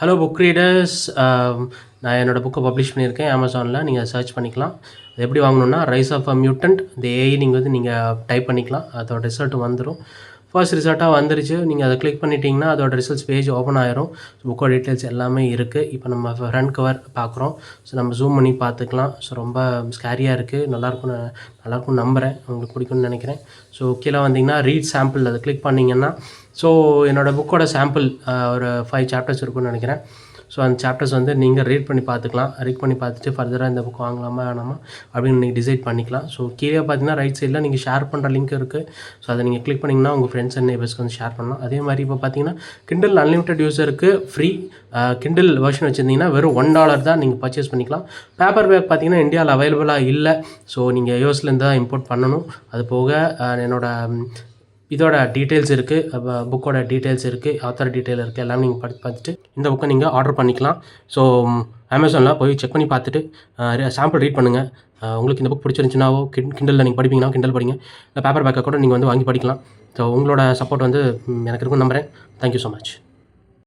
Hello book readers. நான் என்னோடய புக்கை பப்ளிஷ் பண்ணியிருக்கேன் அமேசானில். நீங்கள் சர்ச் பண்ணிக்கலாம். அது எப்படி வாங்கணுன்னா ரைஸ் ஆஃப் அ மியூட்டன்ட் இந்த ஏஐ நீங்கள் டைப் பண்ணிக்கலாம். அதோட ரிசல்ட் வந்துடும். ஃபர்ஸ்ட் ரிசல்ட்டாக வந்துருச்சு. நீங்கள் அதை கிளிக் பண்ணிட்டீங்கன்னா அதோட ரிசல்ட்ஸ் பேஜ் ஓப்பன் ஆயிரும். புக்கோட டீட்டெயில்ஸ் எல்லாமே இருக்குது. இப்போ நம்ம ஃப்ரண்ட் கவர் பார்க்குறோம். ஸோ நம்ம ஜூம் பண்ணி பார்த்துக்கலாம். ஸோ ரொம்ப ஸ்கேரியாக இருக்குது. நல்லாயிருக்கும்னு நம்புகிறேன். உங்களுக்கு பிடிக்கும்னு நினைக்கிறேன். ஸோ கீழே வந்தீங்கன்னா ரீட் சாம்பிள் அதை கிளிக் பண்ணிங்கன்னா ஸோ என்னோடய புக்கோட சாம்பிள் ஒரு 5 சாப்டர்ஸ் இருக்குன்னு நினைக்கிறேன். ஸோ அந்த சாப்டர்ஸ் நீங்கள் ரீட் பண்ணி பார்த்துக்கலாம். ரீட் பண்ணி பார்த்துட்டு ஃபர்தராக இந்த புக் வாங்கலாமா வேணாமா அப்படின்னு நீங்கள் டிசைட் பண்ணிக்கலாம். ஸோ கீழே பார்த்தீங்கன்னா ரைட் சைடில் நீங்கள் ஷேர் பண்ணுற லிங்க் இருக்குது. ஸோ அதை நீங்கள் கிளிக் பண்ணிங்கன்னா உங்கள் ஃப்ரெண்ட்ஸ் அண்ட் நெய்பர்ஸ்க்கு ஷேர் பண்ணலாம். அதே மாதிரி இப்போ பார்த்தீங்கன்னா கிண்டல் அன்லிமிட்டட் யூஸருக்கு ஃப்ரீ. கிண்டல் வெர்ஷன் வச்சுருந்தீங்கன்னா வெறும் $1 தான் நீங்கள் பர்ச்சேஸ் பண்ணிக்கலாம். பேப்பர் பேக் பார்த்தீங்கன்னா இந்தியாவில் அவைலபிளாக இல்லை. ஸோ நீங்கள் யூஎஸ்லேருந்து தான் இம்போர்ட் பண்ணணும். அது போக இதோட டீட்டெயில்ஸ் இருக்குது, புக்கோட டீட்டெயில்ஸ் இருக்குது, ஆத்தர் டீட்டெயில் இருக்குது. எல்லாம் நீங்கள் பார்த்துட்டு இந்த புக்கை நீங்கள் ஆர்டர் பண்ணிக்கலாம். ஸோ அமேசானில் போய் செக் பண்ணி பார்த்துட்டு சாம்பிள் ரீட் பண்ணுங்கள். உங்களுக்கு இந்த புக் பிடிச்சிருந்துச்சுனாவோ கிண்டலில் நீங்கள் படிப்பீங்கன்னா கிண்டல் படிங்க. இல்லை பேப்பர் பேக்கை கூட நீங்கள் வாங்கி படிக்கலாம். ஸோ உங்களோட சப்போர்ட் எனக்கு இருக்குன்னு நம்புகிறேன். Thank you so much.